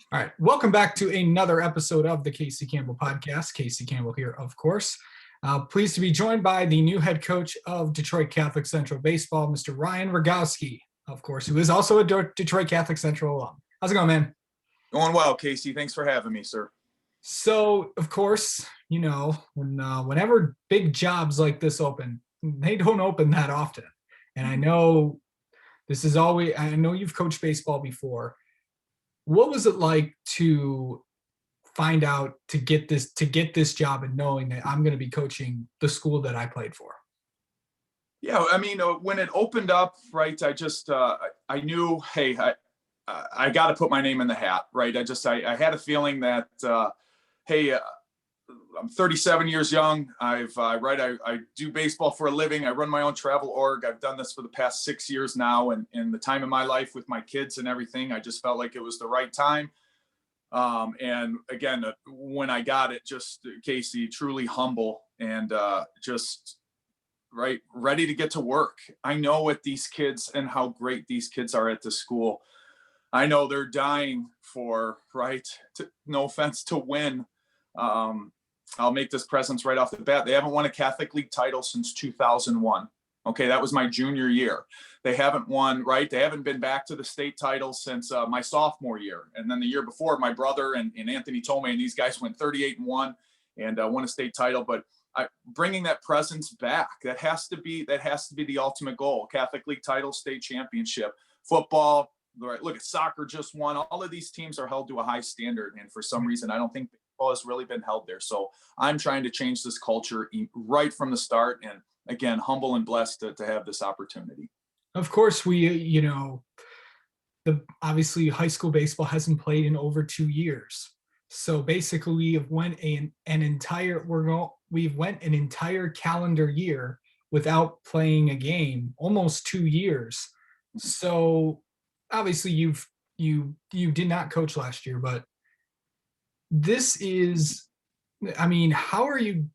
All right. Welcome back to another episode of the Casey Campbell podcast. Casey Campbell here, of course. Pleased to be joined by the new head coach of Detroit Catholic Central Baseball, Mr. Ryan Rogowski, of course, who is also a Detroit Catholic Central alum. How's it going, man? Going well, Casey. Thanks for having me, sir. So, of course, whenever big jobs like this open, they don't open that often. And I know I know you've coached baseball before. What was it like to find out to get this job and knowing that I'm going to be coaching the school that I played for? Yeah, I mean, when it opened up, right, I knew, hey, I got to put my name in the hat, right? I had a feeling that, hey, I'm 37 years young. I do baseball for a living. I run my own travel org. I've done this for the past 6 years now. And in the time of my life with my kids and everything, I just felt like it was the right time. And again, when I got it, just Casey, truly humble and just right, ready to get to work. I know what these kids and how great these kids are at the school. I know they're dying for, right, no offense, to win. I'll make this presence right off the bat. They haven't won a Catholic League title since 2001. Okay, that was my junior year. They haven't won, right? They haven't been back to the state title since my sophomore year. And then the year before, my brother and Anthony Tomei and these guys went 38-1 and won a state title. But bringing that presence back, that has to be the ultimate goal. Catholic League title, state championship, football. Right, look at soccer just won. All of these teams are held to a high standard. And for some reason, I don't think baseball has really been held there. So I'm trying to change this culture right from the start. And again, humble and blessed to have this opportunity. Of course, obviously high school baseball hasn't played in over 2 years. So basically we've went an entire calendar year without playing a game, almost 2 years. So obviously you did not coach last year, but how are you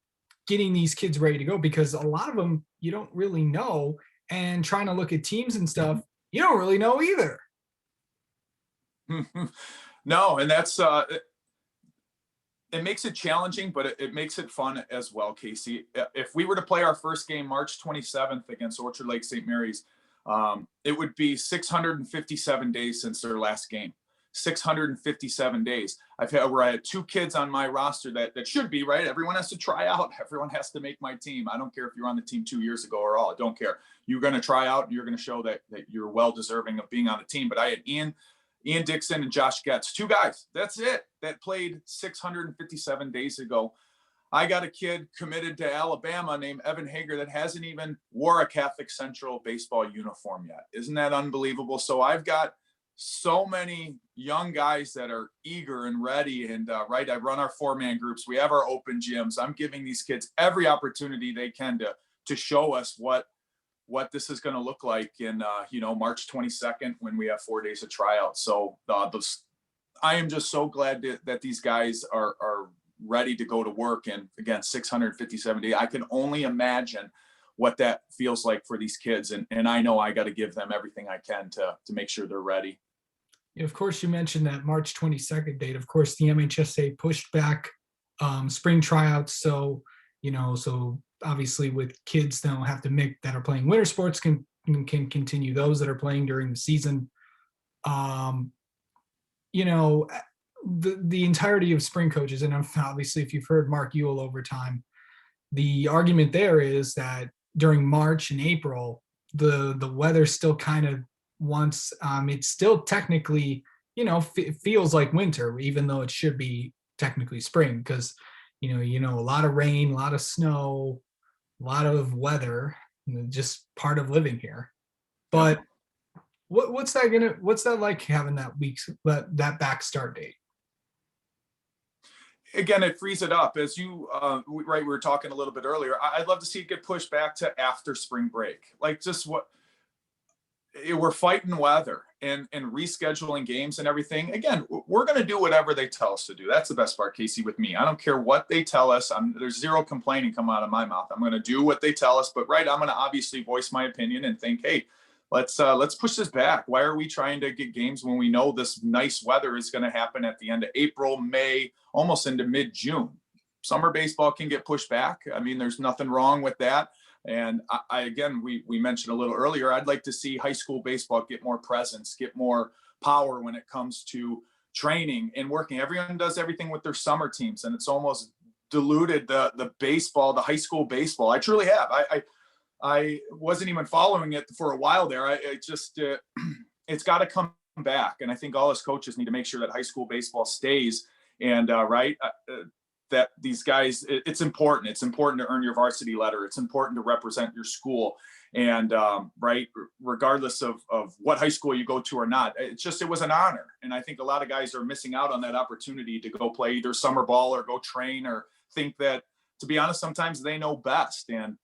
getting these kids ready to go? Because a lot of them you don't really know, and trying to look at teams and stuff, you don't really know either. No, and that's it makes it challenging, but it makes it fun as well, Casey. If we were to play our first game March 27th against Orchard Lake St. Mary's, it would be 657 days since their last game. 657 days. I had 2 kids on my roster that should be, right? Everyone has to try out. Everyone has to make my team. I don't care if you're on the team 2 years ago or all. I don't care. You're going to try out and you're going to show that you're well deserving of being on the team. But I had Ian Dixon and Josh Getz, 2 guys. That's it. That played 657 days ago. I got a kid committed to Alabama named Evan Hager that hasn't even wore a Catholic Central baseball uniform yet. Isn't that unbelievable? So I've got so many young guys that are eager and ready. And right, I run our 4-man groups. We have our open gyms. I'm giving these kids every opportunity they can to show us what this is going to look like in March 22nd when we have 4 days of tryout. So I am just so glad that these guys are ready to go to work. And again, 657 days. I can only imagine what that feels like for these kids. And I know I got to give them everything I can to make sure they're ready. Of course, you mentioned that March 22nd date. Of course, the MHSA pushed back spring tryouts. So obviously with kids that don't have to that are playing winter sports can continue. Those that are playing during the season, the entirety of spring coaches, and obviously if you've heard Mark Ewell over time, the argument there is that during March and April, the weather still kind of it's still technically, it feels like winter, even though it should be technically spring, because, a lot of rain, a lot of snow, a lot of weather, just part of living here. But what's that like having that back start date? Again, it frees it up. As you, we were talking a little bit earlier, I'd love to see it get pushed back to after spring break. Like just we're fighting weather and rescheduling games and everything. Again, we're going to do whatever they tell us to do. That's the best part, Casey, with me. I don't care what they tell us. There's zero complaining come out of my mouth. I'm going to do what they tell us, but I'm going to obviously voice my opinion and think, hey, let's push this back. Why are we trying to get games when we know this nice weather is going to happen at the end of April, May, almost into mid-June? Summer baseball can get pushed back. I mean, there's nothing wrong with that. And again, we mentioned a little earlier, I'd like to see high school baseball get more presence, get more power when it comes to training and working. Everyone does everything with their summer teams, and it's almost diluted the baseball, the high school baseball. I truly have. I wasn't even following it for a while there. It's got to come back. And I think all us coaches need to make sure that high school baseball stays. And that these guys, it's important. It's important to earn your varsity letter. It's important to represent your school. And regardless of what high school you go to or not, it was an honor. And I think a lot of guys are missing out on that opportunity to go play either summer ball or go train, or think that, to be honest, sometimes they know best. And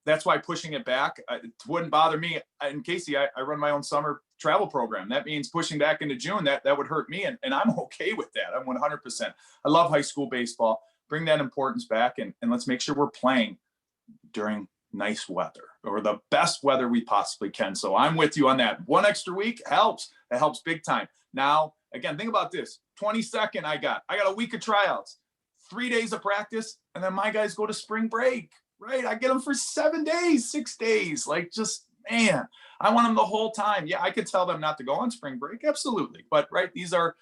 that's why pushing it back, it wouldn't bother me. And Casey, I run my own summer travel program. That means pushing back into June, that would hurt me. And I'm okay with that. I'm 100%. I love high school baseball. Bring that importance back, and let's make sure we're playing during nice weather, or the best weather we possibly can. So I'm with you on that. One extra week helps. It helps big time. Now, again, think about this. 22nd, I got a week of tryouts, 3 days of practice, and then my guys go to spring break, right? I get them for 7 days, 6 days. Like, just, man, I want them the whole time. Yeah, I could tell them not to go on spring break. Absolutely. But, right, these are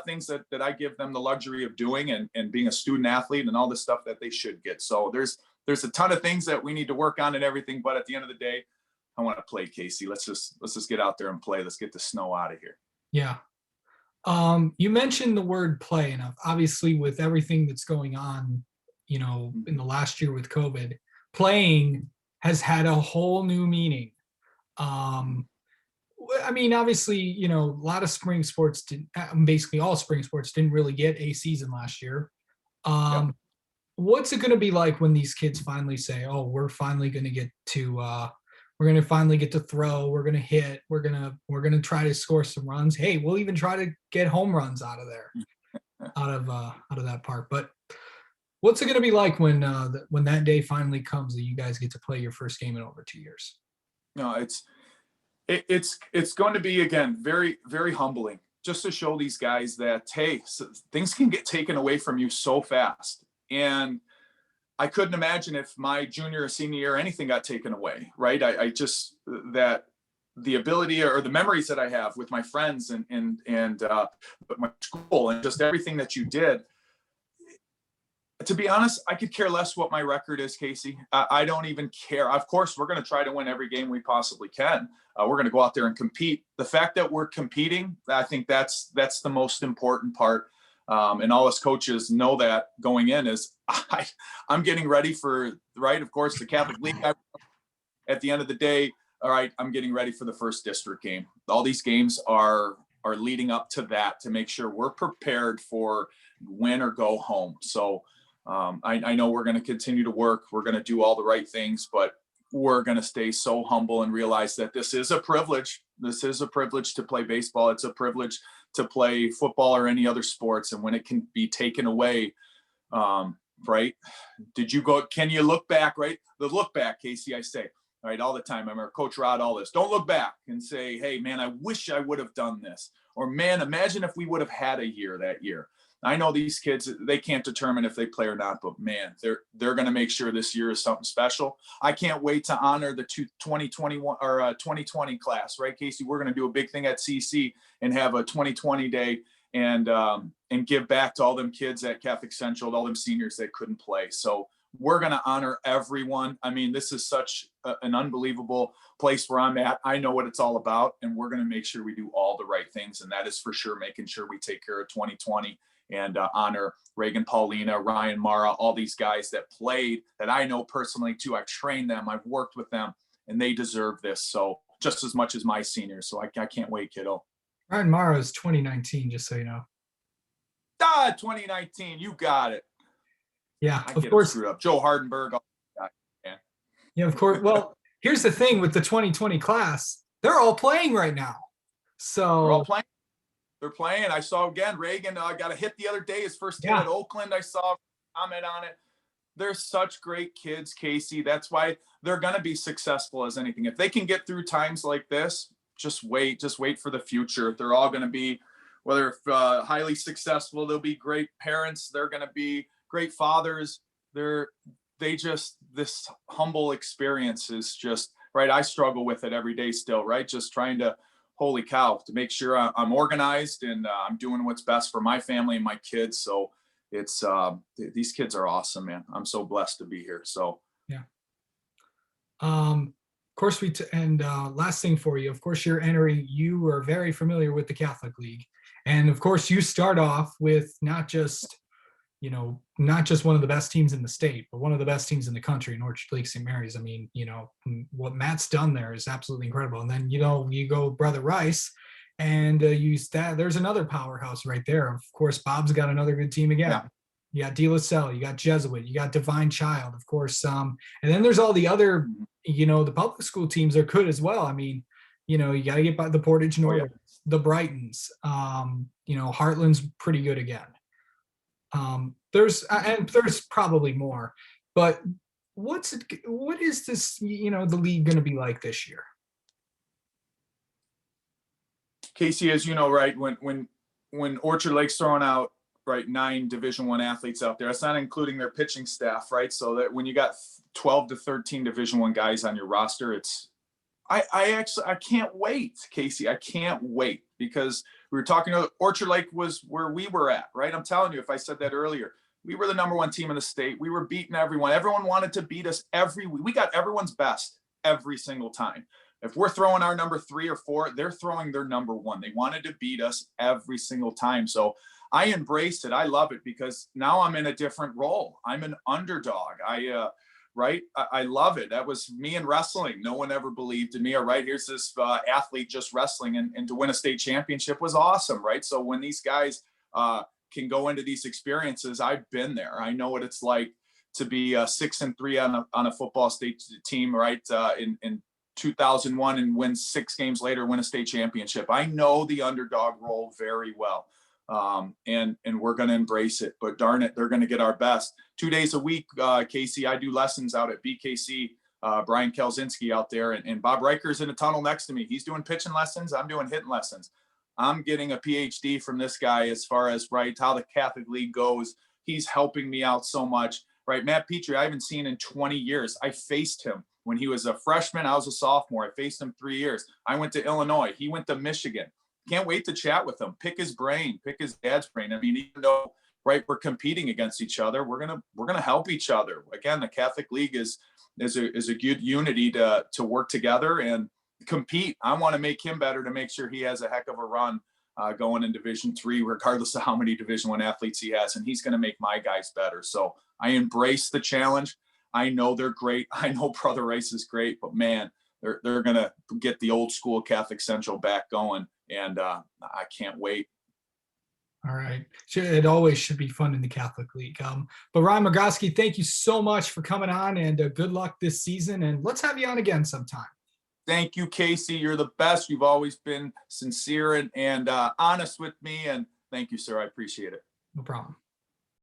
things that I give them the luxury of doing, and being a student athlete and all the stuff that they should get. So there's a ton of things that we need to work on and everything. But at the end of the day, I want to play, Casey. Let's just get out there and play. Let's get the snow out of here. Yeah. You mentioned the word play, and obviously with everything that's going on, in the last year with COVID, playing has had a whole new meaning. I mean, obviously, a lot of spring sports basically all spring sports didn't really get a season last year. Yep. What's it going to be like when these kids finally say, "Oh, we're finally going to get to throw, we're going to hit, we're going to try to score some runs. Hey, we'll even try to get home runs out of there, out of that park." But what's it going to be like when that day finally comes that you guys get to play your first game in over 2 years? No, it's going to be, again, very, very humbling, just to show these guys that, hey, things can get taken away from you so fast. And I couldn't imagine if my junior or senior year, anything got taken away, right? I just, that the ability or the memories that I have with my friends and my school and just everything that you did. To be honest, I could care less what my record is, Casey. I don't even care. Of course, we're going to try to win every game we possibly can. We're going to go out there and compete. The fact that we're competing, I think that's the most important part. And all us coaches know that going in is I'm getting ready for, right, of course, the Catholic League. At the end of the day, all right, I'm getting ready for the first district game. All these games are leading up to that, to make sure we're prepared for win or go home. So I know we're going to continue to work. We're going to do all the right things, but we're going to stay so humble and realize that this is a privilege. This is a privilege to play baseball. It's a privilege to play football or any other sports. And when it can be taken away, right? Can you look back, right? The look back, Casey, I say, right, all the time. I remember Coach Rod, all this. Don't look back and say, hey, man, I wish I would have done this. Or, man, imagine if we would have had a year that year. I know these kids, they can't determine if they play or not, but, man, they're going to make sure this year is something special. I can't wait to honor the 2021 or 2020 class, right, Casey? We're going to do a big thing at CC and have a 2020 day and give back to all them kids at Catholic Central, all them seniors that couldn't play. So we're going to honor everyone. I mean, this is such an unbelievable place where I'm at. I know what it's all about, and we're going to make sure we do all the right things. And that is for sure making sure we take care of 2020 and honor Reagan Paulina, Ryan Mara, all these guys that played, that I know personally too. I've trained them, I've worked with them, and they deserve this. So just as much as my seniors. So I can't wait, kiddo. Ryan Mara is 2019, just so you know. 2019, you got it. Yeah, I of get course. screwed up. Joe Hardenberg. Yeah, of course. Well, here's the thing with the 2020 class, they're all playing right now. So they're all playing. They're playing. I saw, again, Reagan got a hit the other day, his first hit at Oakland. I saw a comment on it. they're such great kids, Casey. That's why they're going to be successful as anything. If they can get through times like this, just wait for the future. They're all going to be, whether highly successful, they'll be great parents. They're going to be great fathers. This humble experience is just right. I struggle with it every day still, right? Just trying to, holy cow, to make sure I'm organized and I'm doing what's best for my family and my kids. So it's these kids are awesome, man. I'm so blessed to be here. So Yeah. Of course, last thing for you, of course, you are very familiar with the Catholic League. And of course, you start off with not just one of the best teams in the state, but one of the best teams in the country in Orchard Lake St. Mary's. I mean, what Matt's done there is absolutely incredible. And then, you go Brother Rice and there's another powerhouse right there. Of course, Bob's got another good team again. yeah, You got De La Salle, you got Jesuit, you got Divine Child, of course. And then there's all the other, the public school teams are good as well. I mean, you got to get by the Portage Northern, the Brightons. Heartland's pretty good again. There's probably more, but what is this, the league going to be like this year? Casey, as you know, right, when Orchard Lake's throwing out, right, 9 Division I athletes out there, that's not including their pitching staff, right? So that when you got 12 to 13 Division I guys on your roster, I can't wait, Casey. I can't wait, because we were talking to Orchard Lake was where we were at, right? I'm telling you, if I said that earlier, we were the number 1 team in the state. We were beating everyone. Everyone wanted to beat us every week. We got everyone's best every single time. If we're throwing our number 3 or 4, they're throwing their number 1. They wanted to beat us every single time. So I embraced it. I love it, because now I'm in a different role. I'm an underdog. I love it. That was me in wrestling. No one ever believed in me. All right, here's this athlete just wrestling, and to win a state championship was awesome, right? So when these guys can go into these experiences, I've been there. I know what it's like to be 6-3 on a football state team, right? In 2001, and win 6 games later, win a state championship. I know the underdog role very well. And we're going to embrace it, but darn it, they're going to get our best 2 days a week. Casey, I do lessons out at BKC, Brian Kelzinski out there, and Bob Riker's in a tunnel next to me. He's doing pitching lessons. I'm doing hitting lessons. I'm getting a PhD from this guy as far as, right, how the Catholic League goes. He's helping me out so much, right? Matt Petrie, I haven't seen in 20 years. I faced him when he was a freshman. I was a sophomore. I faced him 3 years. I went to Illinois. He went to Michigan. Can't wait to chat with him, pick his brain, pick his dad's brain. I mean, even though, right, we're competing against each other, we're gonna help each other. Again, the Catholic League is a good unity to work together and compete. I want to make him better, to make sure he has a heck of a run going in Division III, regardless of how many Division I athletes he has, and he's going to make my guys better. So I embrace the challenge. I know they're great. I know Brother Rice is great, but man, they're going to get the old school Catholic Central back going. And I can't wait. All right. It always should be fun in the Catholic League. But Ryan Rogowski, thank you so much for coming on, and good luck this season. And let's have you on again sometime. Thank you, Casey. You're the best. You've always been sincere and honest with me. And thank you, sir. I appreciate it. No problem.